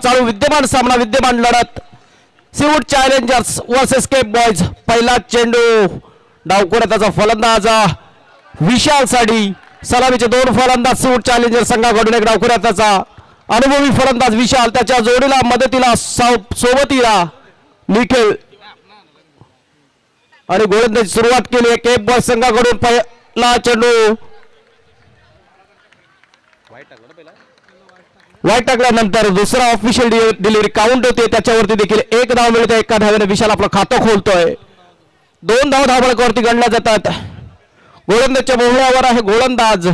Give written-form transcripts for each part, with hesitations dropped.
चालू विद्यमान सामना विद्यमान लढत Seawood Challengers versus Cape Boys. पहिला चेंडू डावखोऱ्या त्याचा फलंदाज विशाल साडी. सलामीचे 2 फलंदाज सीवूड चॅलेंजर्स संघाकडून. एक डावखोऱ्या त्याचा अनुभवी फलंदाज विशाल. त्याच्या जोडीला मदतीला सोबतीला निखिल. आणि गोलंदाजी सुरुवात केली आहे केप बॉयज संघाकडून. पहिला चेंडू वाईट टाकल्यानंतर दुसरा ऑफिशियल डिलिव्हरी काउंट होते. त्याच्यावरती देखील 1 धाव मिळते. 1 धावेने विशाल आपलं खातं खोलतोय. 2 धाव धावफलकावरती गणल्या जातात. गोलंदाजच्या बोहळ्यावर आहे गोलंदाज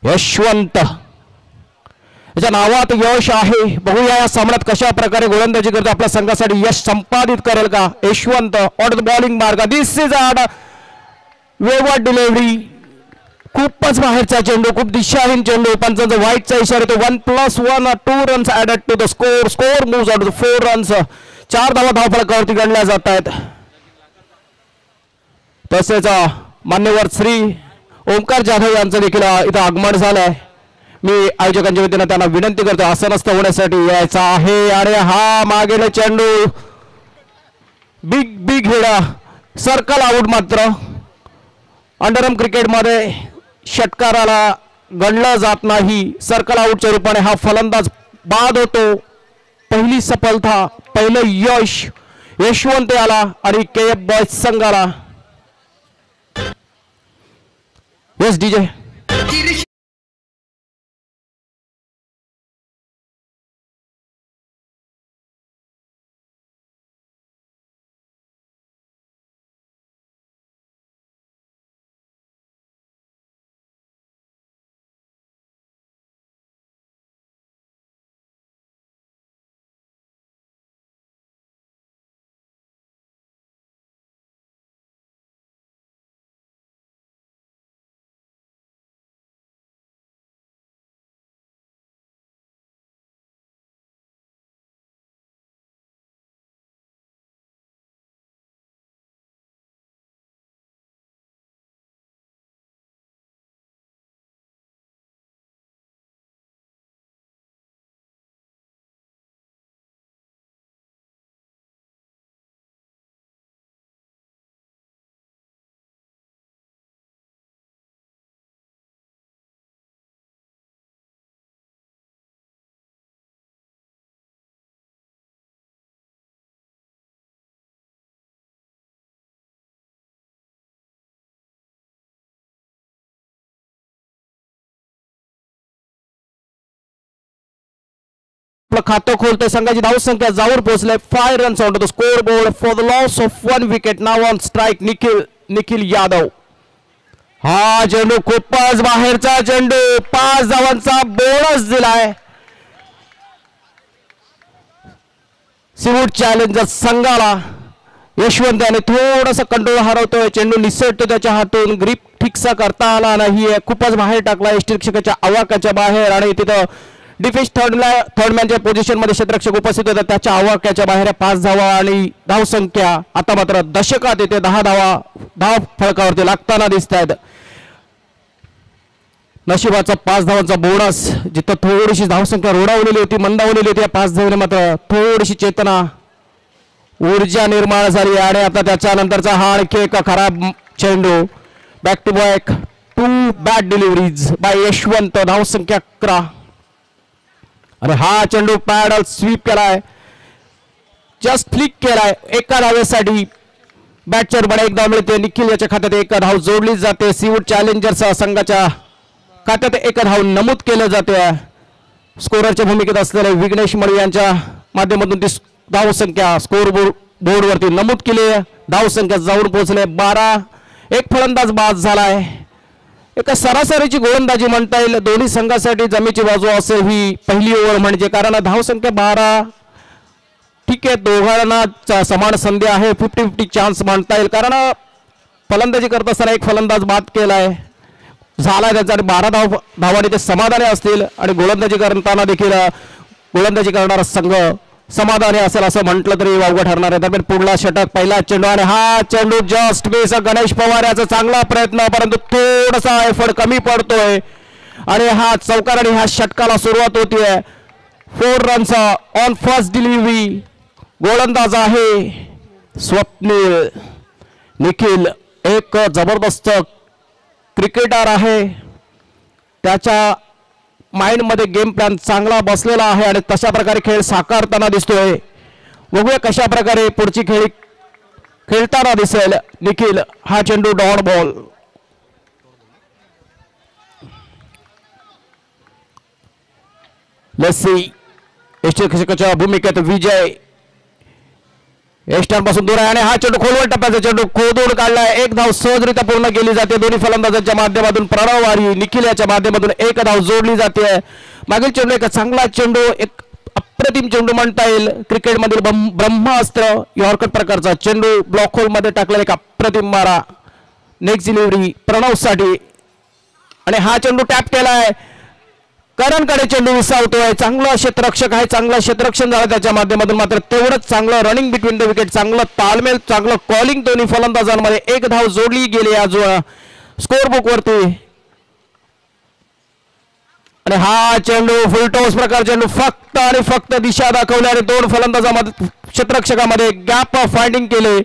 यशवंत. याच्या नावात यश आहे. बघूया या सामन्यात कशा प्रकारे गोलंदाजी करतो आपल्या संघासाठी यश संपादित करेल का यशवंत. ऑन द बॉलिंग मार्ग. दिस इज अ वेगवाट डिलिव्हरी. खूपच बाहेरचा चेंडू. खूप दिशाहीन चेंडू. पंचांचा व्हाईटचा इशारा येतो. 1+1 2 runs added to the score. Score moves out 4 runs. 4 धावा धावफलकावरती गणल्या जात आहेत. तसेच मान्यवर श्री ओंकार जाधव यांचं देखील इथं आगमन झालंय. मी आयोजकांच्या वतीनं त्यांना विनंती करतो आसनस्थ होण्यासाठी यायचा आहे. आणि हा मागेला चेंडू बिग हेडा सर्कल आउट. मात्र अंडरआर्म क्रिकेटमध्ये षटकाराला गणलं जात नाही. सर्कल आउटच्या रूपाने हा फलंदाज बाद होतो. पहिली सफलता पहिलं यश यशवंत आला आणि केएफ बॉयज संघाला. Yes DJ. खातं खोलतोय. संघाची धाव संख्या जाऊन पोहोचले 5 runs on the score board for the loss of 1 wicket. Now on strike Nikhil Yadav. हा चेंडू खूपच बाहेरचा चेंडू. 5 धावांचा बोनस दिलाय सीवूड चॅलेंजर्स संघाला. यशवंत याने थोडासा कंट्रोल हरवतोय. चेंडू निसटतो त्याच्या हातून. ग्रीप ठीकसा करता आला नाहीये. खूपच बाहेर टाकला यष्टिरक्षकाच्या आवाक्याच्या बाहेर. आणि तिथं डिफेन्स थर्डमॅनच्या पोझिशन मध्ये क्षेत्ररक्षक उपस्थित होता. त्याच्या आवाक्याच्या बाहेर 5 धावा आणि धाव संख्या आता मात्र दशकात येते. 10 धावा धाव फलकावरती लागताना दिसत आहेत. नशिबाचा 5 धावांचा बोनस. जिथं थोडीशी धावसंख्या रोडावलेली होती मंदावलेली होती. 5 धावांनी मात्र थोडीशी चेतना ऊर्जा निर्माण झाली. आणि आता त्याच्यानंतरचा हा आणखी एक खराब चेंडू. Back to back 2 bad deliveries by Yashwant. धावसंख्या 11. आणि हा चेंडू पॅडल स्वीप केलाय. जस्ट फ्लिक केलाय. 1 धावेसाठी बॅटच्या रूपाने 1 धाव मिळते. निखिल याच्या खात्यात 1 धाव जोडली जाते. सीवूड चॅलेंजर्स संघाच्या खात्यात 1 धाव नमूद केलं जाते. स्कोररच्या भूमिकेत असलेले विघ्नेश मळी यांच्या माध्यमातून ती धाव संख्या स्कोर बोर्डवरती नमूद केली. धाव संख्या जाऊन पोहोचले 12. एक फलंदाज बाद झालाय. एका सरासरीची गोलंदाजी म्हणता येईल दोन्ही संघासाठी. जमेची बाजू असेल ही पहिली ओव्हर म्हणजे. कारण धाव संख्या 12. ठीक आहे दोघांना समान संधी आहे. 50-50 चान्स म्हणता येईल. कारण फलंदाजी करत असताना 1 फलंदाज बाद केलाय झाला त्याचा. आणि 12 धावांनी ते समाधानी असतील. आणि गोलंदाजी करताना देखील गोलंदाजी करणारा संघ समाधानी असेल असं म्हटलं तरी वावगं ठरणार आहे. दरम्यान पुढला षटक पहिला चेंडू. आणि हा चेंडू जस्ट मिस. गणेश पवार याचा चांगला प्रयत्न परंतु थोडासा एफर्ट कमी पडतोय. आणि हा चौकार आणि ह्या षटकाला सुरुवात होतीये. 4 रन्स ऑन फर्स्ट डिलिव्हरी. गोलंदाज आहे स्वप्नील. निखिल एक जबरदस्त क्रिकेटर आहे. त्याच्या माइंडमध्ये गेम प्लॅन चांगला बसलेला आहे आणि तशा प्रकारे खेळ साकारताना दिसतोय. बघूया कशा प्रकारे पुढची खेळताना दिसेल निखिल. हा चेंडू डॉट बॉल. लस्सी यष्टीरक्षकाच्या भूमिकेत विजय यष्टांपासून दूर आहे आणि हा चेंडू खोलवर टप्प्याचा चेंडू खोदून काढलाय. एक धाव सहजरित्या पूर्ण केली जाते दोन्ही फलंदाजांच्या माध्यमातून. प्रणव वारी निखिल याच्या माध्यमातून एक धाव जोडली जाते. मागील चेंडू एक चांगला चेंडू, एक अप्रतिम चेंडू म्हणता येईल. क्रिकेटमधील ब्रह्मास्त्र यॉर्कर प्रकारचा चेंडू ब्लॉक होल मध्ये टाकलेला एक अप्रतिम मारा. नेक्स्ट डिलिव्हरी प्रणव साठी आणि हा चेंडू टॅप केलाय. करणकडे चेंडू विसावतोय. चांगला क्षेत्ररक्षक आहे, चांगलं क्षेत्ररक्षण झालं त्याच्या माध्यमातून. मात्र तेवढंच चांगलं रनिंग बिटवीन द विकेट, चांगलं ताळमेळ, चांगलं कॉलिंग दोन्ही फलंदाजांमध्ये. एक धाव जोडली गेली आज स्कोर बुक वरती. आणि हा चेंडू फुलटॉस प्रकार चेंडू फक्त आणि फक्त दिशा दाखवली आणि दोन फलंदाजांमध्ये क्षेत्ररक्षकामध्ये गॅप फाइंडिंग केले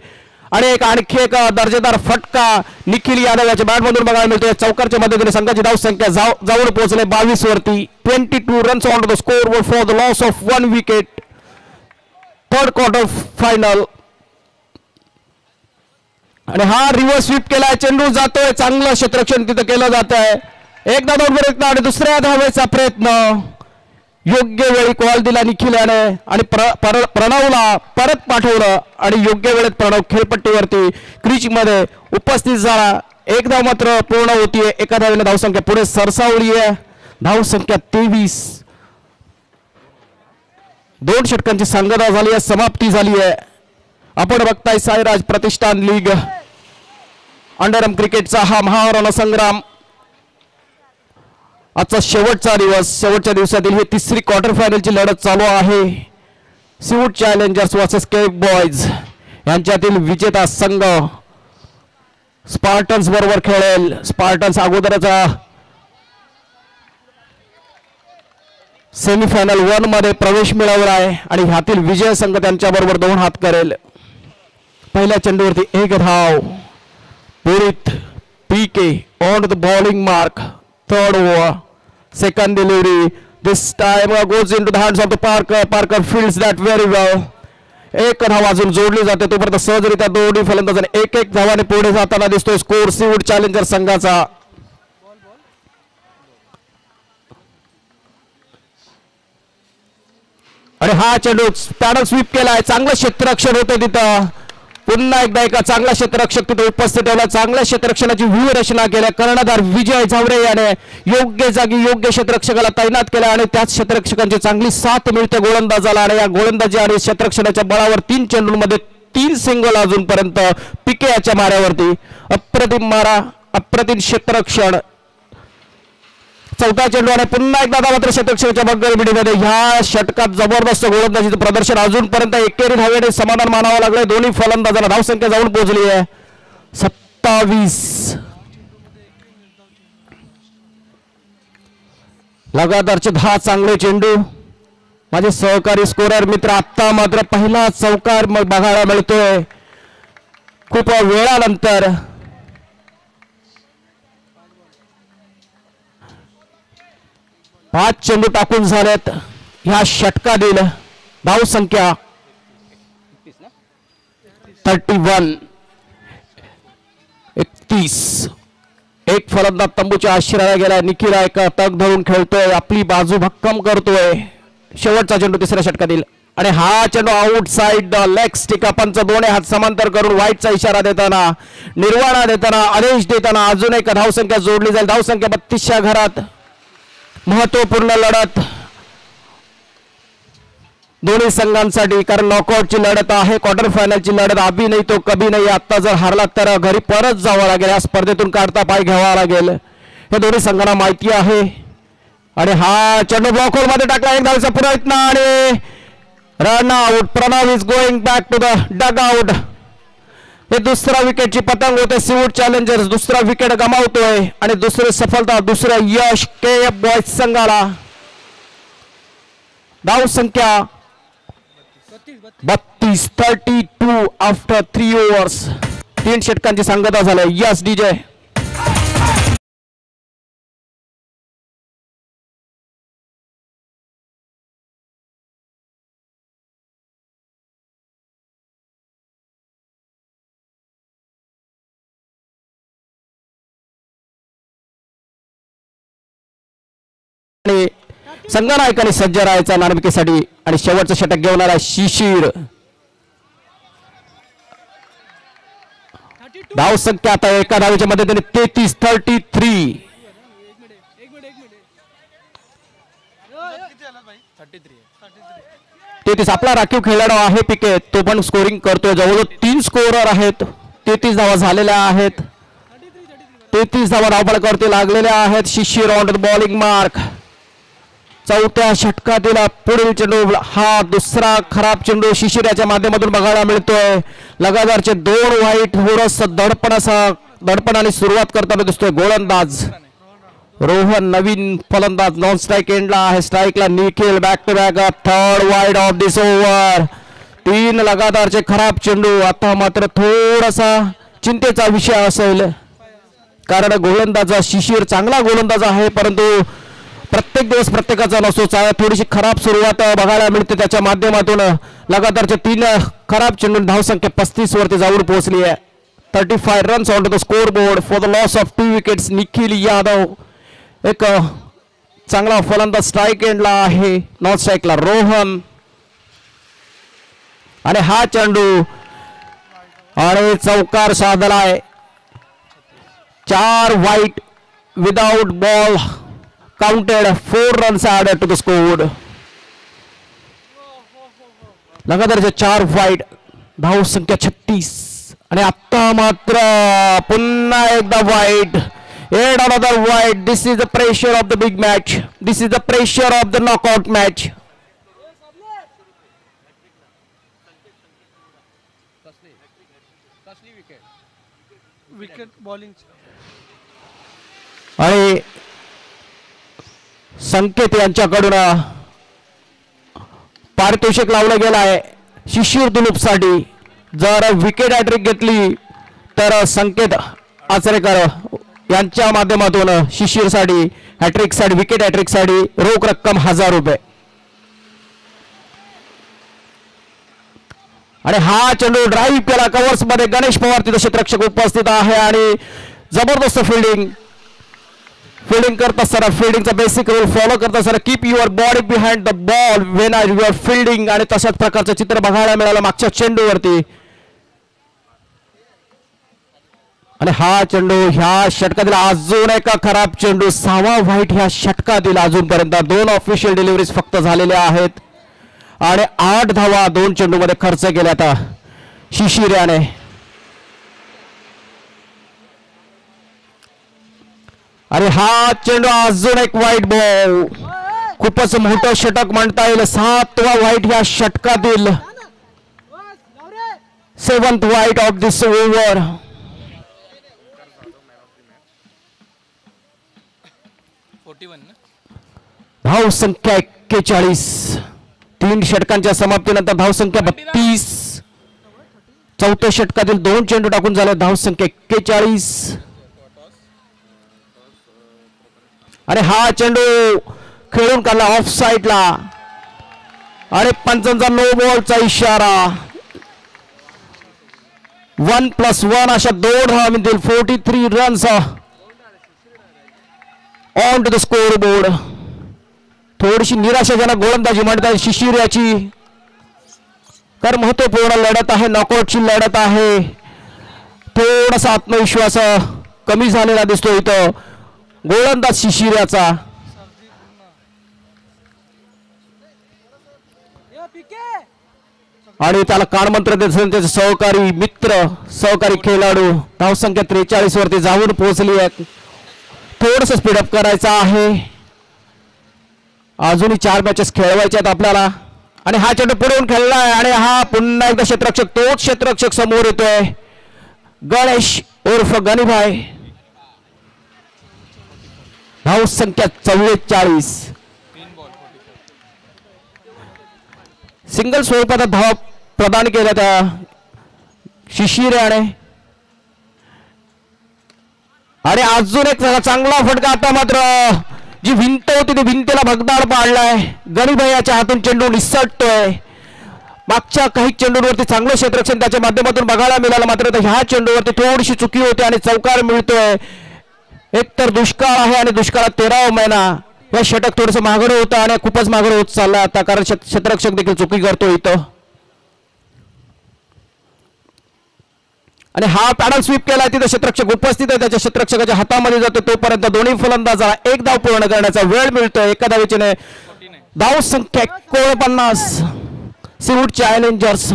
आणि आणखी एक दर्जेदार फटका निखिल यादव याच्या बॅटमधून बघायला मिळतोय. चौकारच्या मदतीने संघाची धाव संख्या जवळ पोहोचले 22 वरती. 22 runs on the score for the loss of 1 wicket. Third quarter final. आणि हा रिव्हर्स स्वीप केलाय. चेंडू जातोय, चांगलं क्षेत्ररक्षण तिथं केलं जात आहे. एकदा दोन प्रयत्न आणि दुसऱ्या धावेचा प्रयत्न. योग्य वेळी कॉल दिला निखिल याने आणि प्रणवला परत पाठवलं आणि योग्य वेळेत प्रणव खेळपट्टीवरती क्रीज मध्ये उपस्थित झाला. एक धाव मात्र पूर्ण होतीये. एका धावेने धावसंख्या पुढे सरसावली आहे. धावसंख्या 23. 2 षटकांची सांगता झाली आहे, समाप्ती झाली आहे. आपण बघताय साईराज प्रतिष्ठान लीग अंडरआर्म क्रिकेटचा हा महारणसंग्राम. आजचा शेवटचा दिवस. शेवटच्या दिवसातील ही तिसरी क्वार्टर फायनलची लढत चालू आहे. सिवूड चॅलेंजर्स वर्सेस केप बॉयज यांच्यातील विजेता संघ स्पार्टन्स बरोबर खेळेल. स्पार्टन्स अगोदरचा सेमीफायनल 1 मध्ये प्रवेश मिळवला आहे आणि ह्यातील विजय संघ त्यांच्याबरोबर 2 हात करेल. पहिल्या चेंडूवरती एक धाव. Purit PK on the bowling mark. Third over, second delivery. This time goes into the hands of the Parker. Parker fields that very well. एक धाव अजून जोडली जाते. तोपर्यंत सहजरित्या दोन्ही फलंदाजांनी एक एक धावाने पुढे जाताना दिसतोय स्कोर सीवूड चॅलेंजर संघाचा. आणि हा चेंडू पॅडल स्वीप केलाय. चांगलं क्षेत्ररक्षण होतं तिथं. पुन्हा एकदा एका चांगला क्षेत्ररक्षक तिथे उपस्थित ठेवला. चांगल्या क्षेत्ररक्षणाची व्यूहरचना केल्या कर्णधार विजय झावरे याने योग्य जागी योग्य क्षेत्ररक्षकाला तैनात केला आणि त्याच क्षेत्ररक्षकांची चांगली साथ मिळते गोलंदाजाला. आणि या गोलंदाजी आणि क्षेत्ररक्षणाच्या बळावर 3 चेंडूंमध्ये 3 सिंगल अजूनपर्यंत पिके याच्या माऱ्यावरती. अप्रतिम मारा, अप्रतिम क्षेत्ररक्षण. चौथा चेंडू आणि पुन्हा एकदा मात्र क्षेत्ररक्षकाच्या बग्गर बिडीमध्ये ह्या षटकात जबरदस्त गोलंदाजीचं प्रदर्शन. अजूनपर्यंत एकेरी धावेने समाधान मानावं लागलंय दोन्ही फलंदाजांना. धावसंख्या जाऊन पोहोचली आहे 27. लगातारचे 10 चांगले चेंडू. माझे सहकारी स्कोरर मित्र आता मात्र पहिला चौकार बघायला मिळतोय खूप वेळानंतर. 5 चेंडू टाकून झालेत ह्या षटकातील. धावसंख्या 31. 31. एक फलंदाज तंबूच्या आश्रयाला गेला. निखिल एका तग धरून खेळतोय, आपली बाजू भक्कम करतोय. शेवटचा चेंडू तिसऱ्या षटकातील आणि हा चेंडू आउटसाइड लेग स्टिक. पंच दोन्ही हात समांतर करून वाईटचा इशारा देताना, निर्वाणा देताना, आदेश देताना अजून एक धावसंख्या जोडली जाईल. धावसंख्या 32च्या घरात. महत्वपूर्ण लढत दोन्ही संघांसाठी, कारण नॉकआउटची लढत आहे. क्वार्टर फायनलची लढत. अभी नाही तो कभी नाही. आता जर हारला तर घरी परत जावं लागेल. या स्पर्धेतून काढता पाय घ्यावा लागेल हे दोन्ही संघांना माहिती आहे. आणि हा चेंडू ब्लॉक होल मध्ये टाकला. एक धावेचा प्रयत्न आणि run out. Pranav is going back to the dug out. हे दुसरा विकेटची पतंग होते. सीवूड चॅलेंजर्स दुसरा विकेट गमावतोय आणि दुसरी सफलता, दुसरं यश केएफ बॉयज संघाला. धाव संख्या 32 आफ्टर 3 ओव्हर्स. 3 षटकांची सांगता झाली. Yes DJ. संघनायकाने सज्ज राहायचा नाणेफेकीसाठी आणि शेवटचं षटक घेऊन आला शिशिर. धाव संख्या आता एका धावेच्या मदतीने 33. 33 आपला राखीव खेळाडू आहे पिके. तो पण स्कोरिंग करतोय. जवळजवळ 3 स्कोरर आहेत. 33 धावा झालेल्या आहेत. 33 धावा धावफलकावरती लागलेल्या आहेत. शिशिर ऑन द बॉलिंग मार्क. चौथ्या षटकातील पुढील चेंडू. हा दुसरा खराब चेंडू शिशिर याच्या माध्यमातून बघायला मिळतोय. लगातारचे 2 वाईट. थोडस दडपणाने सुरुवात करताना दिसतोय गोलंदाज रोहन. नवीन फलंदाज नॉन स्ट्राईक एंडला आहे. स्ट्राईकला Nikhil. Back to back third wide off this over. 3 लगातारचे खराब चेंडू. आता मात्र थोडासा चिंतेचा विषय असेल कारण गोलंदाज शिशिर चांगला गोलंदाज आहे परंतु प्रत्येक दिवस प्रत्येकाचा नसतो. थोडीशी खराब सुरुवात बघायला मिळते. त्याच्या माध्यमातून लगातारचे 3 खराब चेंडू धावसंख्या 35 वरती जाऊन पोहोचली आहे. 35 runs on to the score board for the loss of 2 wickets. Nikhil Yadav एक चांगला फलंदाज स्ट्राईक एंडला आहे. नॉन स्ट्राईकला रोहन. आणि हा चेंडू आणि चौकार साधलाय. 4 wide without ball counted. 4 runs added to the score. लगातारचे 4 वाईट. धाव संख्या 36 आणि आता मात्र पुन्हा एकदा वाईट. Yet another white. This is the pressure of the big match. This is the pressure of the knockout match. Wicket bowling. आणि संकेत यांच्याकडून पारितोषिक लावलं गेलं आहे शिशिर दुलूपसाठी. जर विकेट हॅट्रिक घेतली तर संकेत आचरेकर यांच्या माध्यमातून शिशिरसाठी हॅट्रिकसाठी विकेट हॅट्रिकसाठी रोख रक्कम 1000 रुपये. आणि हा चेंडू ड्राईव्ह केला कव्हर्स मध्ये. गणेश पवार तिथे क्षेत्ररक्षक उपस्थित आहे आणि जबरदस्त फिल्डिंग करत असताना फिल्डिंगचा बेसिक रूल फॉलो करत असताना keep your body behind the ball when are your fielding. आणि तशाच प्रकारचं चित्र बघायला मिळालं मागच्या चेंडूवरती. आणि हा चेंडू ह्या षटकातील अजून एका खराब चेंडू. 6वा व्हाईट ह्या षटकातील अजूनपर्यंत. 2 ऑफिशियल डिलिव्हरीज फक्त झालेल्या आहेत आणि 8 धावा 2 चेंडूमध्ये खर्च केल्या आता शिशिर याने. आणि हा चेंडू अजून एक वाईट बॉल. खूपच मोठं षटक म्हणता येईल. 7वा वाईट ह्या षटकातील. 7th वाईट ऑफ दिस ओव्हर. धाव संख्या 41. 3 षटकांच्या समाप्तीनंतर धाव संख्या 32. चौथ्या षटकातील 2 चेंडू टाकून झाले. धाव संख्या 41. आणि हा चेंडू खेळून काढला ऑफ साईडला आणि पंचांचा नो बॉलचा इशारा. 1+1 अशा 2 धावा मिळतील. 43 runs on to the score board. थोडीशी निराशाजनक गोलंदाजी म्हणतात शिशिर याची तर महत्वपूर्ण लढत आहे. नॉकआउटची लढत आहे. थोडासा आत्मविश्वास कमी झालेला दिसतो इथं गोलंदाज शिशिर याचा. आणि त्याला कानमंत्र त्याचे सहकारी मित्र सहकारी खेळाडू. धावसंख्या 43 वरती जाऊन पोहोचली आहे. थोडस स्पीडअप करायचं आहे. अजूनही 4 मॅचेस खेळवायचे आहेत आपल्याला. आणि हा चेंडू पुढून खेळलाय आणि हा पुन्हा एकदा क्षेत्ररक्षक. तोच क्षेत्ररक्षक समोर येतोय. गणेश उर्फ गणीभाई. धाव संख्या 44. सिंगल स्वरूपात धावा प्रदान केल्या त्या शिशिर याने आणि अजून एक चांगला फटका आता मात्र जी भिंत होती ती भिंतीला भगदाड पाडलाय गणिभैयाच्या हातून चेंडू निसटतोय मागच्या काही चेंडूवरती चांगलं क्षेत्ररक्षण त्याच्या माध्यमातून बघायला मिळालं मात्र ह्या चेंडूवरती थोडीशी चुकी होते आणि चौकार मिळतोय एक तर दुष्काळ आहे आणि दुष्काळात 13वा महिना या षटक थोडंसं मागडं होतं आणि खूपच मागडं होत चाललं आता कारण क्षेत्ररक्षक देखील चुकी करतो इथं आणि हा पॅडल स्वीप केला तिथे क्षेत्ररक्षक उपस्थित आहे त्याच्या क्षेत्ररक्षकाच्या हातामध्ये जातो तोपर्यंत दोन्ही फलंदाजाला एक धाव पूर्ण करण्याचा वेळ मिळतोय एका धावेचीने धाव संख्या 49 seaweed challengers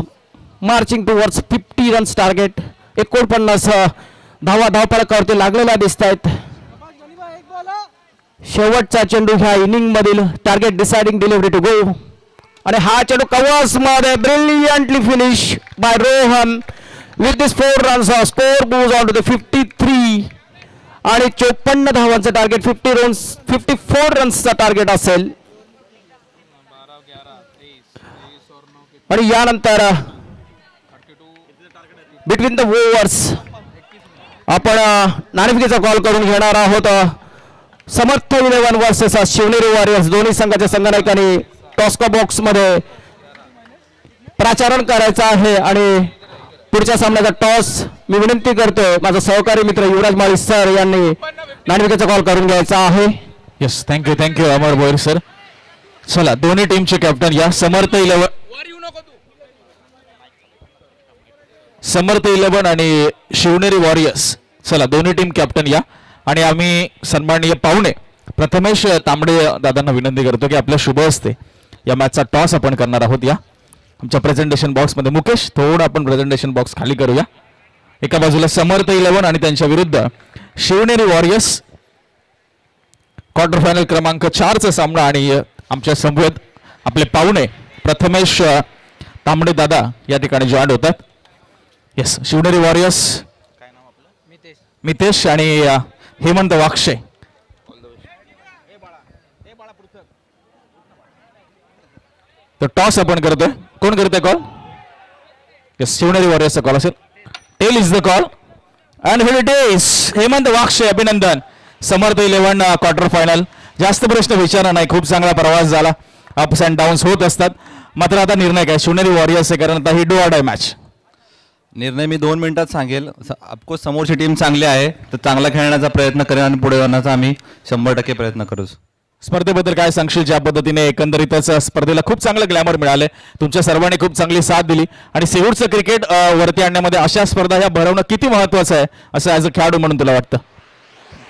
marching towards 50 runs target 49 धावा धावफलकावरती लागलेल्या दिसत आहेत शेवटचा चेंडू ह्या इनिंग मधील target deciding delivery to go आणि हा चेंडू कव्वास मध्ये brilliantly finish by Rohan with this 4 runs score moves on to the 53 आणि 54 धावांचं टार्गेट 54 रन्सचा टार्गेट असेल आणि यानंतर बिटवीन द ओव्हर्स आपण नाणेफेकीचा कॉल करून घेणार आहोत समर्थ 11 वर्सेस शिवनेरी वॉरियर्स दोन्ही संघाच्या संघनायकांनी टॉस्का बॉक्स मध्ये प्राचारण करायचं आहे आणि पुढच्या सामन्याचा टॉस मी विनंती करतोय माझा सहकारी मित्र युवराज माळी सर यांनी नाणेफेकीचा कॉल करून घ्यायचा आहे यस थँक्यू अमर भोईर सर चला दोन्ही टीमचे कॅप्टन या समर्थ 11 आणि शिवनेरी वॉरियर्स चला दोन्ही टीम कॅप्टन या आणि आम्ही सन्माननीय पाहुणे प्रथमेश तांबडे दादांना विनंती करतो की आपल्या शुभ हस्ते या मॅचचा टॉस आपण करणार आहोत या आमच्या प्रेझेंटेशन बॉक्स मध्ये मुकेश थोडं आपण प्रेझेंटेशन बॉक्स खाली करूया एका बाजूला समर्थ 11 आणि त्यांच्या विरुद्ध शिवनेरी वॉरियर्स क्वार्टर फायनल क्रमांक 4 चा सामना आणि आमच्या समवेत आपले पाहुणे प्रथमेश तांबडे दादा या ठिकाणी जॉईन होतात यस शिवनेरी वॉरियर्स मितेश आणि हेमंत वाक्षे तर टॉस आपण करतोय कोण करतोय कॉल यस शिवनेरी वॉरियर्सचा कॉल असेल tail is the call and here it is Hemant Vakshe अभिनंदन समर्थ 11 क्वार्टर फायनल जास्त प्रश्न विचारा नाही खूप चांगला प्रवास झाला अप्स अँड डाऊन्स होत असतात मात्र आता निर्णय काय शिवनेरी वॉरियर्स आहे कारण आता ही डू ऑर डाय मॅच निर्णय मी 2 मिनिटात सांगेल ऑफकोर्स समोरची टीम चांगली आहे तर चांगला खेळण्याचा प्रयत्न करेन आणि पुढे जाण्याचा आम्ही 100% प्रयत्न करू स्पर्धेबद्दल काय सांगशील ज्या पद्धतीने एकंदरीतच स्पर्धेला खूप चांगलं ग्लॅमर मिळाले तुमच्या सर्वांनी खूप चांगली साथ दिली आणि सिवूडचं क्रिकेट वरती आणण्यामध्ये अशा स्पर्धा ह्या भरवणं किती महत्त्वाचं आहे असं ॲज अ खेळाडू म्हणून तुला वाटतं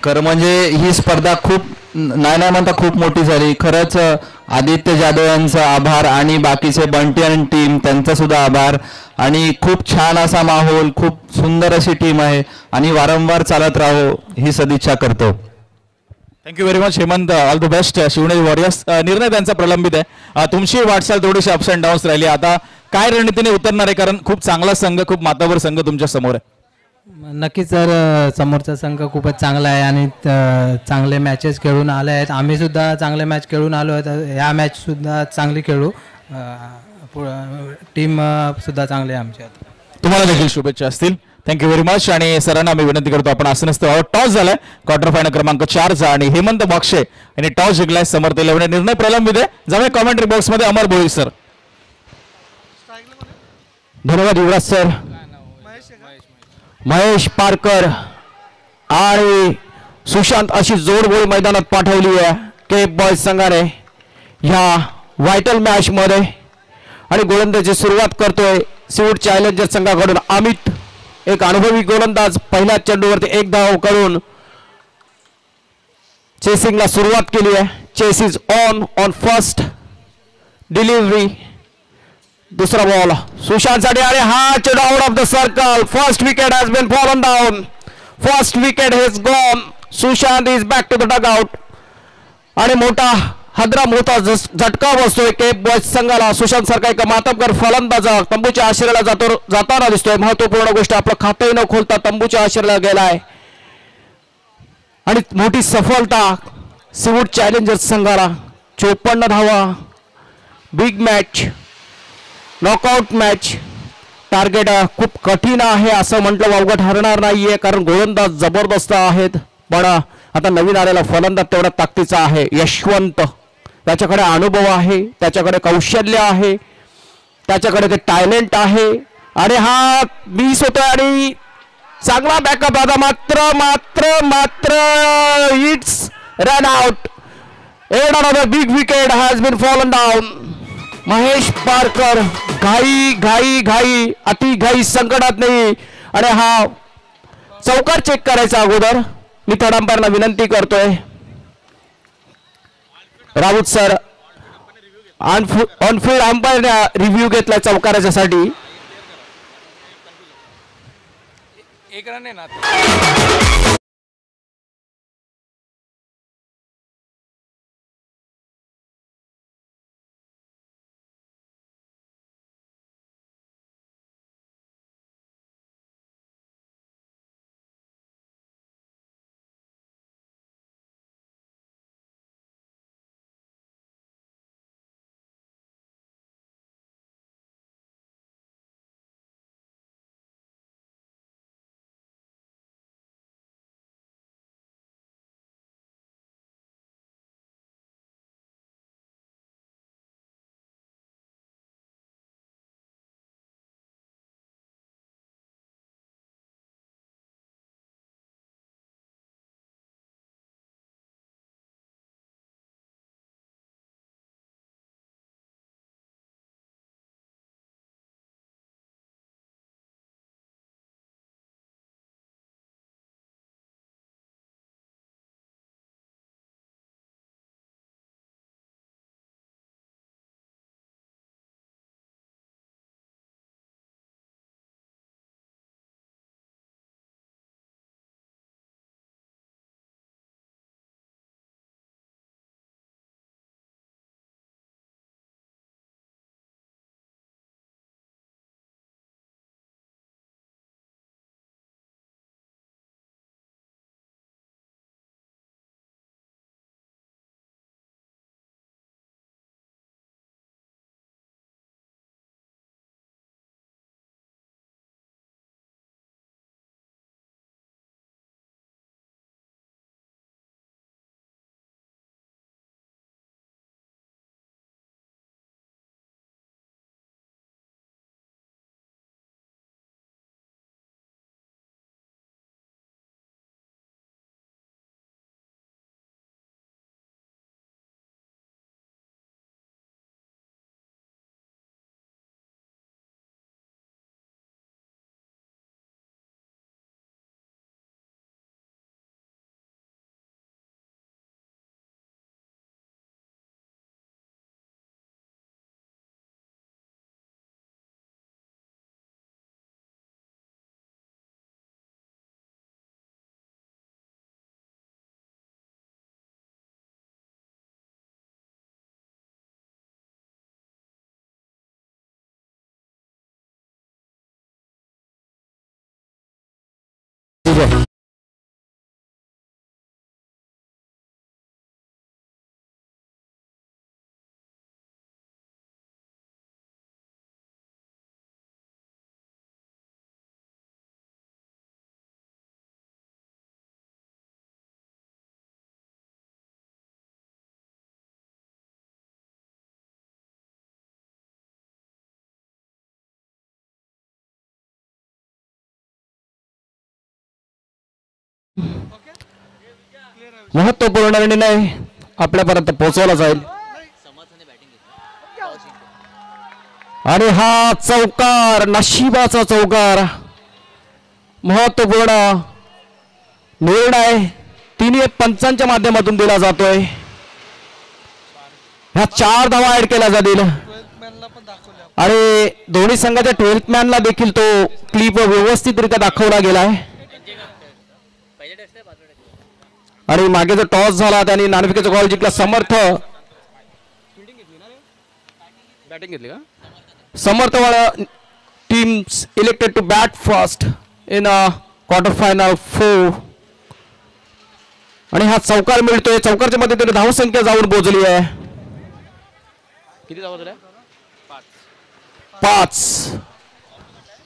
खरं म्हणजे ही स्पर्धा खूप नाही म्हणता खूप मोठी झाली खरंच आदित्य जाधव यांचा आभार आणि बाकीचे बंटी आणि टीम त्यांचा सुद्धा आभार आणि खूप छान असा माहोल खूप सुंदर अशी टीम आहे आणि वारंवार चालत राहो ही सदिच्छा करतो thank you very much Hemant all the best Shivneri warriors निर्णय त्यांचा प्रलंबित आहे तुमची वाटचाल थोडीशी अप्स अँड डाऊन्स राहिली आता काय रणनीतीने उतरणार आहे कारण खूप चांगला संघ खूप मातावर संघ तुमच्या समोर आहे नक्कीच सर समोरचा संघ खूपच चांगला आहे आणि चांगले मॅचेस खेळून आले आहेत आम्ही सुद्धा चांगले मॅच खेळून आलो आहेत ह्या मॅच सुद्धा चांगली खेळू टीम सुद्धा चांगली आहे आमच्या तुम्हाला देखील शुभेच्छा असतील थँक्यू व्हेरी मच आणि सरांना मी विनंती करतो आपण असं नसतं टॉस झालाय क्वार्टर फायनल क्रमांक 4 चा आणि हेमंत बाक्षे यांनी टॉस जिंकलाय समर्थ 11 निर्णय प्रलंबित आहे जाऊया कॉमेंट्री बॉक्स मध्ये अमर भोईर सर धन्यवाद युवराज सर महेश पारकर आणि सुशांत अशी जोडगोळी मैदानात पाठवली आहे केप बॉयज संघाने ह्या व्हायटल मॅच मध्ये आणि गोलंदाजी सुरुवात करतोय सिवूड चॅलेंजर संघाकडून अमित एक अनुभवी गोलंदाज पहिल्या चेंडूवरती एक धाव करून चेसिंगला सुरुवात केली आहे chase is on first delivery दुसरा बॉल सुशांत साठी आणि हा चेंडू out of the circle first wicket has been fallen down first wicket has gone Sushant is back to the dug out आणि मोठा हदरा मोठा झटका बसतोय केप बॉयज संघाला सुशांत सारखा एक मातबगर फलंदाज तंबूच्या आश्रयाला जाताना दिसतोय महत्वपूर्ण गोष्ट आपलं खातंही न खोलता तंबूच्या आश्रयाला गेलाय आणि मोठी सफलता सिवूड चॅलेंजर्स संघाला 54 धावा big match knockout match. Target खूप कठीण आहे असं म्हटलं वावगं ठरणार नाहीये, कारण गोलंदाज जबरदस्त आहेत. पण आता नवीन आलेला फलंदाज तेवढा ताकदीचा आहे यशवंत. त्याच्याकडे अनुभव आहे, त्याच्याकडे कौशल्य आहे, त्याच्याकडे ते टॅलेंट आहे. आणि हा मिस होतोय आणि चांगला बॅकअप. आता मात्र मात्र मात्र it's run out. Another big wicket has been fallen down. Mahesh Parkar घाई घाई घाई अति घाई संकटात नाही. आणि हा चौकार चेक करायचा अगोदर मी थर्ड अंपायरला विनंती करतोय. राऊत सर ऑनफिल्ड अंपायरने रिव्ह्यू घेतलाय चौकाराच्यासाठी. एक रन आहे ना. महत्वपूर्ण निर्णय आपल्यापर्यंत पोहोचवला जाईल. आणि हा चौकार नशिबाचा चौकार. महत्वपूर्ण निर्णय तिन्ही पंचांच्या माध्यमातून दिला जातोय. ह्या 4 धावा ऍड केल्या जातील आणि दोन्ही संघाच्या 12th मॅनला देखील तो क्लिप व्यवस्थितरित्या दाखवला गेलाय. आणि मागे जो टॉस झाला त्यांनी नाणेफेकीचा कॉल जिंकला. समर्थ बॅटिंग घेतली का? समर्थवाला teams elected to bat first in quarter final 4. आणि हा चौकार मिळतोय. चौकारच्या मध्ये त्याने धावसंख्या जाऊन पोहोचली आहे. किती धावा झाल्या? 5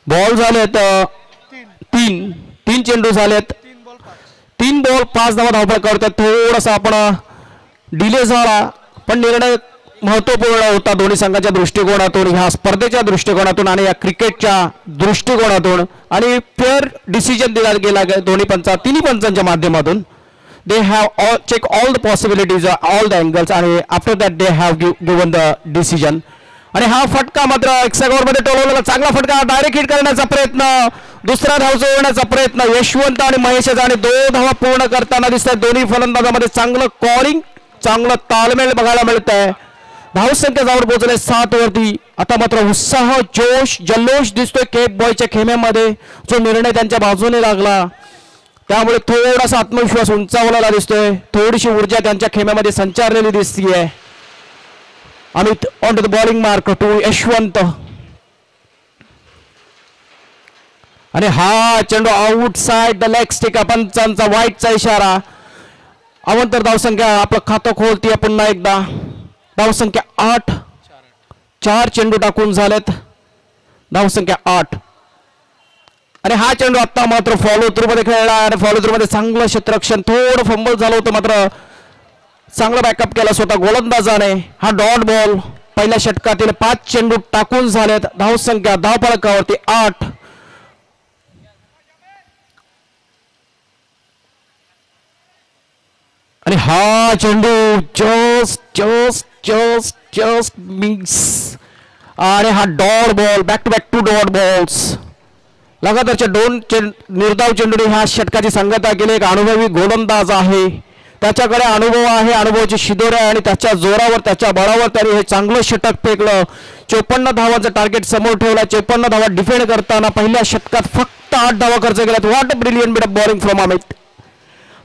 बॉल झालेत 3 चेंडू झालेत 3 बॉल 5 धावा धावपळ करतात. थोडासा आपण डिले झाला पण निर्णय महत्वपूर्ण होता दोन्ही संघाच्या दृष्टिकोनातून, ह्या स्पर्धेच्या दृष्टिकोनातून आणि या क्रिकेटच्या दृष्टिकोनातून, आणि फेअर डिसिजन दिला गेला दोन्ही तिन्ही पंचांच्या माध्यमातून. They have check all the possibilities all the angles आणि after that they have given the decision. आणि हा फटका मात्र एक्सागोरमध्ये टोलवलेला चांगला फटका, डायरेक्ट हिट करण्याचा प्रयत्न, दुसरा धाव जोडण्याचा प्रयत्न यशवंत आणि महेशचा, आणि 2 धावा पूर्ण करताना दिसतात दोन्ही फलंदाजांमध्ये. चांगलं कॉलिंग, चांगलं ताळमेळ बघायला मिळत आहे. धावसंख्या जाऊन पोहोचले 7 वरती. आता मात्र उत्साह, जोश, जल्लोष दिसतोय केप बॉयच्या खेम्यामध्ये. जो निर्णय त्यांच्या बाजूने लागला त्यामुळे थोडासा आत्मविश्वास उंचावलेला दिसतोय, थोडीशी ऊर्जा त्यांच्या खेम्यामध्ये संचारलेली दिसतीये. Amit on to the bowling mark to Yashwant, आणि हा चेंडू आउटसाइड द लेग स्टिक. पंचांचा वाईटचा इशारा. अवंतर धावसंख्या आपलं खातं खोलतीये पुन्हा एकदा. धावसंख्या 8, 4 चेंडू टाकून झालेत, धावसंख्या 8. आणि हा चेंडू आता मात्र फॉलो थ्रू मध्ये खेळला, आणि फॉलो थ्रू मध्ये चांगलं क्षेत्ररक्षण, थोडं फंबल झालं होतं मात्र चांगला बॅकअप केला स्वतः गोलंदाजाने. हा डॉट बॉल. पहिल्या षटकातील 5 चेंडू टाकून झालेत, धावसंख्या धावफलकावरती 8. आणि हा चेंडू जस्ट मिस, आणि हा dot ball, back to back 2 dot balls. लगातारच्या 2 निर्धाव चेंडूने ह्या षटकाची सांगता केली. एक अनुभवी गोलंदाज आहे, त्याच्याकडे अनुभव आहे, अनुभवाची शिदोरी आहे, आणि त्याच्या जोरावर, त्याच्या बळावर त्याने हे चांगलं षटक फेकलं. 54 धावांचं टार्गेट समोर ठेवला. 54 धावा डिफेंड करताना पहिल्या षटकात फक्त 8 धावा खर्च केल्यात. What a brilliant bit of bowling from Amit.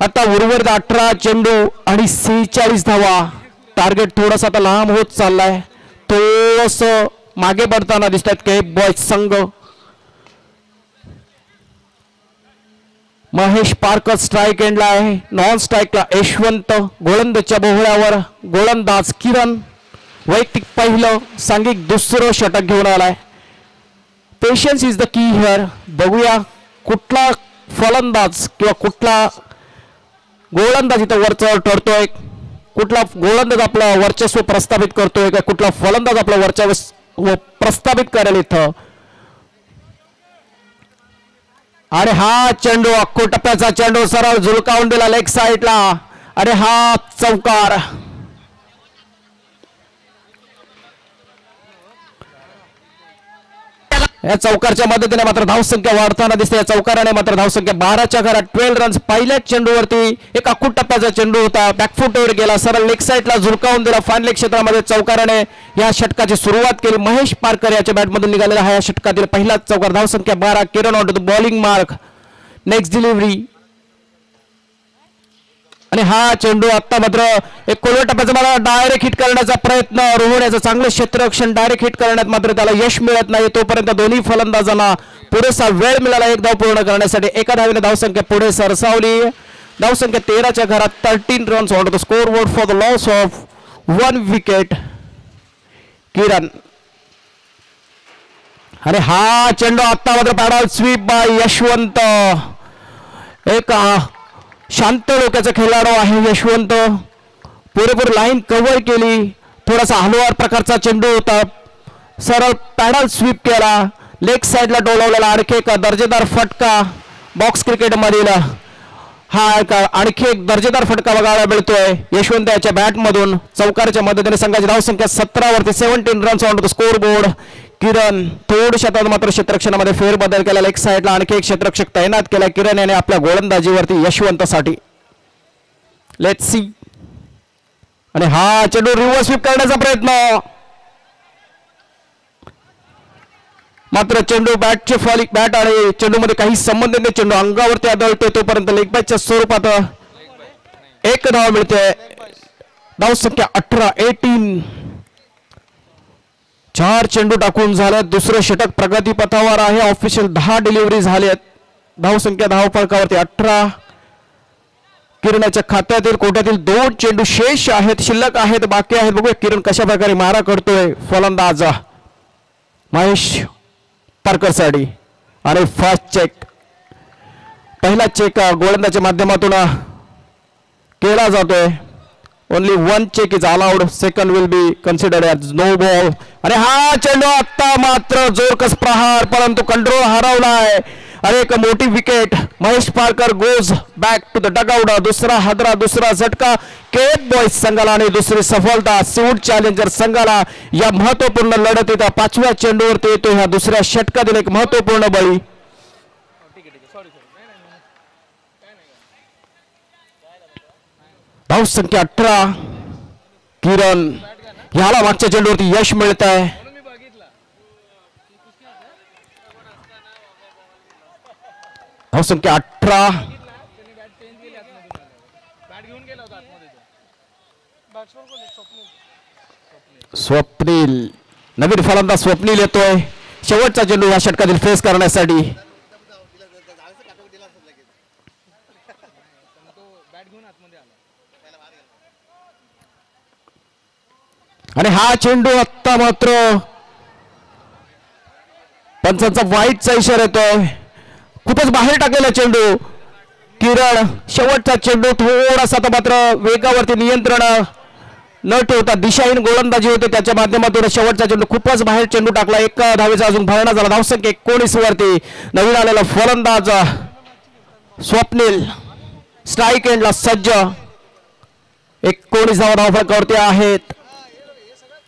आता उर्वरित 18 चेंडू आणि 46 धावा. टार्गेट थोडासा आता लांब होत चाललाय, थोडस मागे पडताना दिसत आहेत केप बॉयज संघ. महेश पारकर स्ट्राईक एंडला आहे, नॉन स्ट्राईकला यशवंत. गोलंदाजच्या बोहळ्यावर गोलंदाज किरण. वैयक्तिक पहिलं, सांघिक दुसरं षटक घेऊन आलाय. पेशन्स इज द की हिअर. बघूया कुठला फलंदाज किंवा कुठला गोलंदाज इथं वरचढ ठरतोय, कुठला गोलंदाज आपला वर्चस्व प्रस्थापित करतोय का कुठला फलंदाज आपलं वर्चस्व प्रस्थापित करेल इथं. आणि हा चेंडू अख्खो टप्प्याचा चेंडू सरळ झुलकावून दिला लेग साईडला, आणि हा चौकार. या चौकारच्या मदतीने मात्र धावसंख्या वाढताना दिसते. या चौकाराने मात्र धावसंख्या 12च्या घरात. 12 रन्स. पहिल्याच चेंडूवरती एक अख्खूट टप्प्याचा चेंडू होता, बॅकफुटवर गेला, सरळ लेग साईडला झुलकावून दिला. फाईन लेग क्षेत्रामध्ये चौकाराने या षटकाची सुरुवात केली. महेश पारकर याच्या बॅटमधून निघालेला हा या षटकातील पहिलाच चौकार. धावसंख्या 12. Kiran on to the bowling mark. Next delivery, आणि हा चेंडू आता मात्र एक कोलव्या टप्प्याचा मला डायरेक्ट हिट करण्याचा प्रयत्न. रोहन याचं चांगलं क्षेत्ररक्षण, डायरेक्ट हिट करण्यात मात्र त्याला यश मिळत नाही. तोपर्यंत दोन्ही फलंदाजांना पुरेसा वेळ मिळाला एक धाव पूर्ण करण्यासाठी. एका धावेने धावसंख्या पुढे सरसावली. धावसंख्या 13च्या घरात. 13 runs on the score board for the loss of 1 wicket. Kiran, आणि हा चेंडू आता मात्र पॅडल स्वीप बाय यशवंत. एक शांत डोक्याचा खेळाडू आहे यशवंत. पुरेपूर लाईन कव्हर केली. थोडासा हलवार प्रकारचा चेंडू होता, सरळ पॅडल स्वीप केला, लेग साईडला डोलवलेला आणखी एक दर्जेदार फटका. बॉक्स क्रिकेटमधील हा आणखी एक दर्जेदार फटका बघायला मिळतोय यशवंत याच्या बॅटमधून. चौकारच्या मदतीने संघाची धावसंख्या 17 वरती. 17 runs on the score board. Kiran थोडशा मात्र क्षेत्ररक्षणामध्ये फेरबदल केला. लेग साईडला आणखी एक क्षेत्ररक्षक तैनात केला किरण याने आपल्या गोलंदाजीवरती यशवंतसाठी. Let's see. आणि हा चेंडू रिव्हर्स स्वीप करण्याचा प्रयत्न, मात्र चेंडू बॅटचे फॉलिंग बॅट आणि चेंडू मध्ये काही संबंध नाही. चेंडू अंगावरती आदळतोय तोपर्यंत लेग बॅटच्या स्वरूपात एक धाव मिळते. धावसंख्या 18. 4 चेंडू टाकून झाल्यात. दुसरं षटक प्रगतीपथावर आहे. ऑफिशियल 10 डिलिव्हरी झाल्यात. धावसंख्या धावफलकावरती 18. किरणाच्या खात्यातील कोट्यातील 2 चेंडू शेष आहेत, शिल्लक आहेत, बाकी आहेत. बघूया किरण कशा प्रकारे मारा करतोय फलंदाज. महेश पारकरसाठी आणि फास्ट चेक. पहिला चेक गोलंदाजच्या माध्यमातून केला जातोय. Only one check is allowed. Second will be considered as no ball. आणि हा चेंडू आत्ता मात्र जोरकस प्रहार, परंतु कंट्रोल हरवलाय आणि एक मोठी wicket. Mahesh Parkar goes back to the dugout. दुसरा हादरा, दुसरा झटका केप बॉयज संघाला आणि दुसरी सफलता सीवूड चॅलेंजर संघाला. या महत्वपूर्ण लढतीत 5व्या चेंडूवरती येतो ह्या दुसऱ्या षटकातील एक महत्वपूर्ण बळी. धावसंख्या 18. किरण ह्याला मागच्या चेंडूवरती यश मिळत आहे. धावसंख्या 18. स्वप्नील नवीन फलंदाज स्वप्नील येतोय शेवटचा चेंडू या षटकातील फेस करण्यासाठी. आणि हा चेंडू आत्ता मात्र पंचांचा वाईटचा इशारा येतोय. खूपच बाहेर टाकलेला चेंडू. किरण शेवटचा चेंडू थोडासा तर मात्र वेगावरती नियंत्रण न ठेवता दिशाहीन गोलंदाजी होते त्याच्या माध्यमातून शेवटचा चेंडू खूपच बाहेर चेंडू टाकला. एक धावेचा अजून भरणा झाला. धावसंख्या 19 वरती. नवीन आलेला फलंदाज स्वप्नील स्ट्राईक एंडला सज्ज. 19 धावफलकावरती आहेत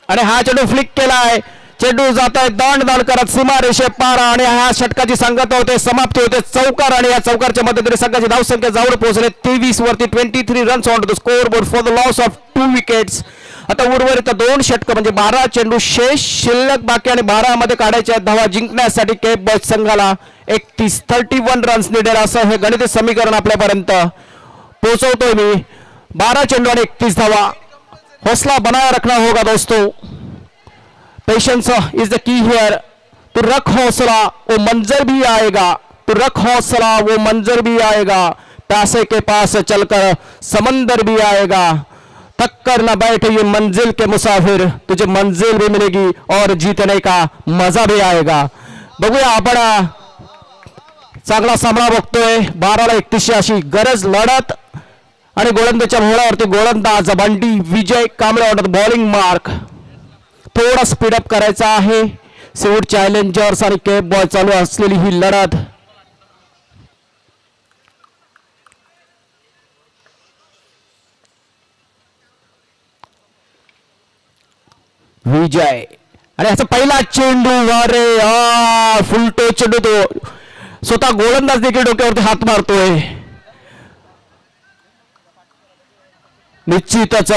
आणि हा चेंडू फ्लिक केलाय. चेंडू जात आहे दांड दांड करत सीमारेषे पार आणि ह्या षटकाची सांगता होते, समाप्ती होते चौकार. आणि या चौकारच्या मध्यंतरी संघाची धावसंख्या जवळ पोहोचले 23 वरती. 23 runs on to the score board for the loss of 2 wickets. आता उर्वरित 2 षटक म्हणजे 12 चेंडू शेष शिल्लक बाकी आणि 12 मध्ये काढायच्या आहेत धावा जिंकण्यासाठी केप बॉयज संघाला. 31 रन्स निडेल असं हे गणित समीकरण आपल्यापर्यंत पोहोचवतोय मी. 12 चेंडू आणि 31 धावा. हौसला बनाया रखना होगा दोस्तों. Patience is the key here. तू रख हौसला वो मंजर भी आएगा. तू रख हौसला वो मंजर भी आएगा. प्यासे के पास चलकर समंदर भी आएगा. थक कर न बैठ ये मंजिल के मुसाफिर. तुझे मंजिल भी मिलेगी और जीतने का मजा भी आएगा. बघूया आपण चांगला सामना बघतोय. 12-31 अशी गरज लढत आणि गोलंदाजच्या भोवळ्यावरती गोलंदाज Bunty Vijay Kamble on the bowling mark. थोडा स्पीडअप करायचा आहे. सीवूड चॅलेंजर्स आणि केप बॉय चालू असलेली ही लढत. विजय आणि याचा पहिला चेंडू. अरे फुलटो चेंडू. तो स्वतः गोलंदाज देखील डोक्यावरती हात मारतोय. निश्चितच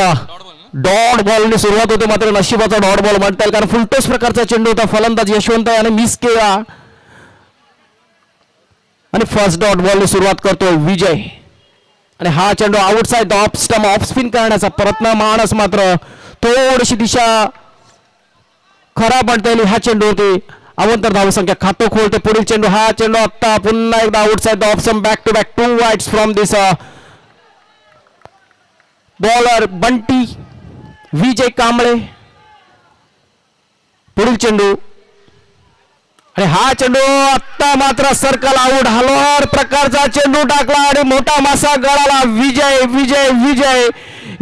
डॉट बॉलने सुरुवात होते मात्र नशिबाचा डॉट बॉल म्हणता येईल कारण फुलटोस प्रकारचा चेंडू होता. फलंदाज यशवंत याने मिस केला आणि फर्स्ट डॉट बॉलने सुरुवात करतोय विजय. आणि हा चेंडू outside off stump off spin करण्याचा प्रयत्न. माणस मात्र थोडीशी दिशा खराब म्हणता येईल ह्या चेंडू होती. अवंतर धावसंख्या खातो खोलते. पुढील चेंडू. हा चेंडू आता पुन्हा एकदा outside off stump. Back to back 2 wides from this bowler Bunty Vijay Kamble. पुढील चेंडू आणि हा चेंडू आत्ता मात्र सर्कल आउट. हलवार प्रकारचा चेंडू टाकला आणि मोठा मासा गळाला. विजय विजय विजय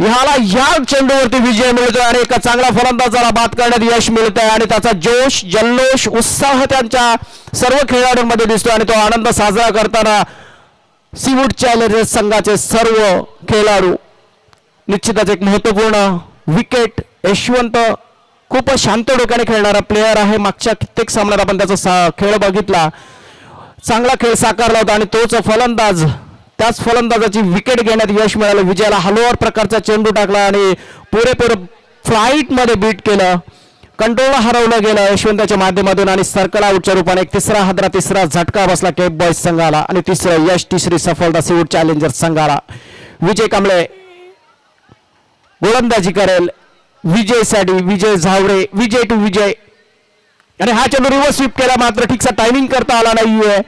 ह्याला या चेंडूवरती विजय मिळतोय आणि एका चांगला फलंदाजाला बाद करण्यात यश मिळतंय आणि त्याचा जोश जल्लोष उत्साह त्यांच्या सर्व खेळाडूंमध्ये दिसतोय आणि तो आनंद साजरा करताना सीवूड चॅलेंजर्स संघाचे सर्व खेळाडू. निश्चितच एक महत्वपूर्ण विकेट. यशवंत खूप शांत डोक्याने खेळणारा प्लेयर आहे. मागच्या कित्येक सामन्यात आपण त्याचा खेळ बघितला. चांगला खेळ साकारला होता आणि तोच फलंदाज त्याच फलंदाजाची विकेट घेण्यात यश मिळालं. विजयाला हलवार प्रकारचा चेंडू टाकला आणि पुरेपूर फ्लाईट मध्ये बीट केलं. कंट्रोल हरवलं गेलं यशवंताच्या माध्यमातून आणि सर्कल आउटच्या रूपाने एक तिसरा हादरा, तिसरा झटका बसला केप बॉयज संघाला आणि तिसरं यश, तिसरी सफलता सीवूड चॅलेंजर्स संघाला. विजय कांबळे गोलंदाजी करेल विजयसाठी. विजय झावरे. विजय टू विजय आणि हा चेंडू रिव्हर्स स्वीप केला मात्र ठीकसा टायमिंग करता आला नाहीये.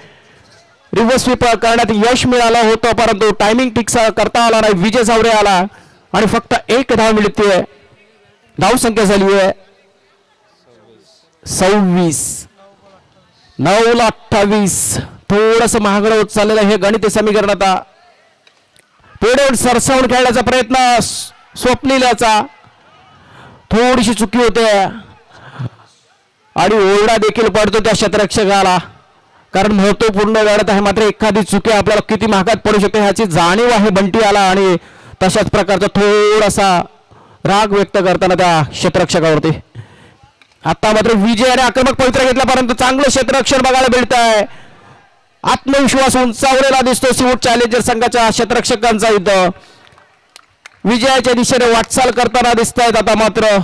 रिव्हर्स स्वीप करण्यात यश मिळालं होतं परंतु टायमिंग ठीकसा करता आला नाही. विजय झावरे आला आणि फक्त 1 धाव मिळते. धावसंख्या झाली आहे 26. 9-28. थोडस महागडं होत चाललेलं हे गणित समीकरण. आता पुढे सरसावून खेळण्याचा प्रयत्न स्वप्नीलाचा, थोडीशी चुकी होते आणि ओरडा देखील पडतो त्या क्षेत्ररक्षकाला, कारण महत्वपूर्ण लढत आहे. मात्र एखादी चुकी आपल्याला किती महागात पडू शकते ह्याची जाणीव आहे बंटीयाला आणि तशाच प्रकारचा थोडासा राग व्यक्त करताना त्या क्षेत्ररक्षकावरती. आता मात्र विजयाने आक्रमक पवित्रा घेतल्यापर्यंत चांगलं क्षेत्ररक्षण बघायला मिळत आहे. आत्मविश्वास उंचावलेला दिसतो सिवूट चॅलेंजर संघाच्या क्षेत्ररक्षकांचा. इथं विजयाच्या दिशेने वाटचाल करताना दिसत आहेत. आता मात्र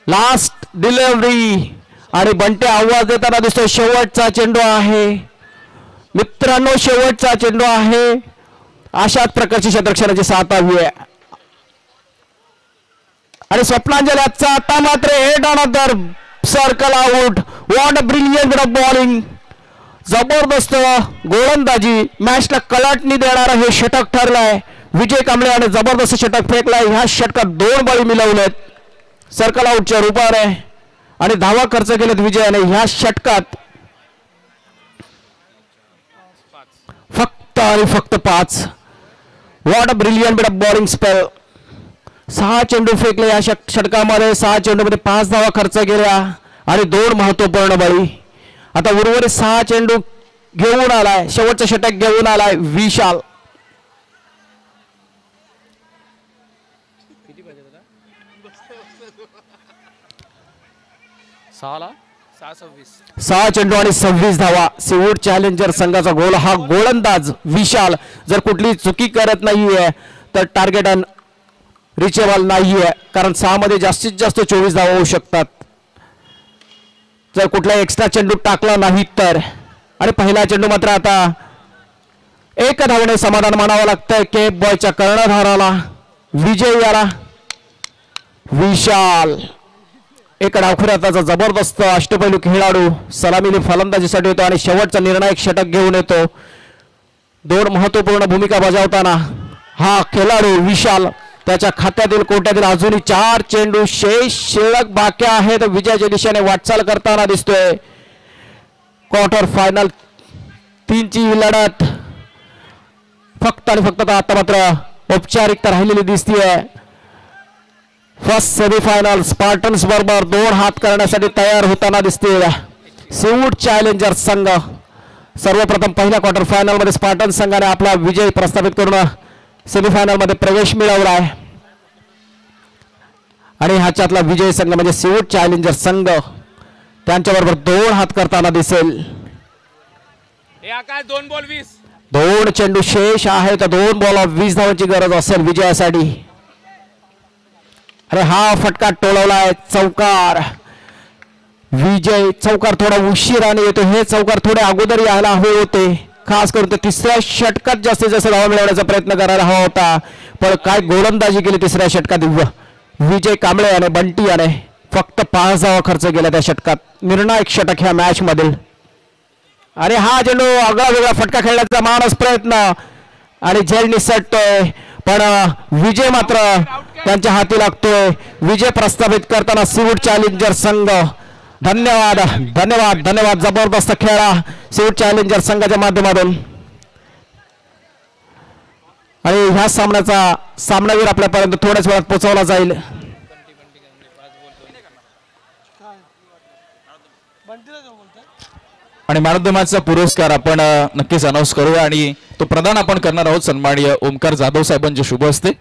लास्ट डिलिव्हरी आणि बंटे आवाज देताना दिसतोय. शेवटचा चेंडू आहे मित्रांनो, शेवटचा चेंडू आहे. अशाच प्रकारची क्षेत्ररक्षणाची 7वी आहे आणि स्वप्नांजली आजचा आता मात्र head another circle out. What a brilliant bit of bowling. जबरदस्त गोलंदाजी, मॅचला कलाटणी देणारं हे षटक ठरलंय. विजय कांबळे आणि जबरदस्त षटक फेकलाय. ह्या षटकात 2 बळी मिळवलेत सर्कल आउटच्या रूपाने आणि धावा खर्च केलेत विजयाने ह्या षटकात. फक्त आणि फक्त 5. What a brilliant bit of bowling spell. 6 चेंडू फेकले या षटकामध्ये. 6 चेंडूमध्ये 5 धावा खर्च केल्या आणि 2 महत्वपूर्ण बळी. आता उर्वरित 6 चेंडू घेऊन आलाय, शेवटचं षटक घेऊन आलाय विशाल. सहा चेंडू आणि 26 धावा. सिवूट चॅलेंजर संघाचा गोल हा गोलंदाज विशाल जर कुठली चुकी करत नाहीये तर टार्गेट रिचेबल नाहीये, कारण 6 मध्ये जास्तीत जास्त 24 धावा होऊ शकतात जर कुठला एक्स्ट्रा चेंडू टाकला नाही तर. आणि पहिला चेंडू मात्र आता 1 धावेने समाधान मानावं लागतंय केप बॉयच्या कर्णधाराला विजय याला. विशाल एक डावखुऱ्याचा जबरदस्त अष्टपैलू खेळाडू सलामीने फलंदाजीसाठी येतो आणि शेवटचा निर्णायक षटक घेऊन येतो. 2 महत्वपूर्ण भूमिका बजावताना हा खेळाडू विशाल. त्याच्या खात्यातील कोट्यातील अजूनही 4 चेंडू शिल्लक बाकी आहेत. विजयाच्या दिशेने वाटचाल करताना दिसतोय. क्वार्टर फायनल 3ची लढत फक्त आणि फक्त आता मात्र औपचारिकता राहिलेली दिसतीये. फर्स्ट सेमीफायनल स्पार्टन्स बरोबर 2 हात करण्यासाठी तयार होताना दिसतील सिवूट चॅलेंजर संघ. सर्वप्रथम पहिल्या क्वार्टर फायनल मध्ये स्पार्टन संघाने आपला विजय प्रस्थापित करून सेमीफायनल मध्ये प्रवेश मिळवला आहे आणि ह्याच्यातला विजय संघ म्हणजे सिवूट चॅलेंजर संघ त्यांच्याबरोबर 2 हात करताना दिसेल. 2 बॉल 20. 2 चेंडू शेष आहेत. 2 बॉल 20 धावांची गरज असेल विजयासाठी. अरे हा फटका टोलवलाय. चौकार. विजय चौकार थोडा उशिराने येतो. हे चौकार थोडे अगोदर यायला हवे होते. खास करून ते 3ऱ्या षटकात जास्तीत जास्त धावा मिळवण्याचा प्रयत्न करायला हवा होता, पण काय गोलंदाजी केली 3ऱ्या षटकात विजय कांबळे आणि बंटी याने. फक्त 5 धावा खर्च केल्या त्या षटकात. निर्णायक षटक ह्या मॅच मधील. आणि हा चेंडू आगळा वेगळा फटका खेळण्याचा मानस प्रयत्न आणि झेल निसटतोय, पण विजय मात्र त्यांच्या हाती लागतोय. विजय प्रस्थापित करताना सिवूट चॅलेंजर संघ. धन्यवाद धन्यवाद धन्यवाद. जबरदस्त खेळा सिवूट चॅलेंजर संघाच्या माध्यमातून. आणि ह्या सामन्याचा सामनावीर आपल्यापर्यंत थोड्याच वेळात पोहोचवला जाईल. आणि मॅन ऑफ द मॅचचा पुरस्कार आपण नक्कीच अनाऊन्स करूया आणि तो प्रदान आपण करणार आहोत सन्माननीय ओमकार जाधव साहेबांच्या शुभ हस्ते.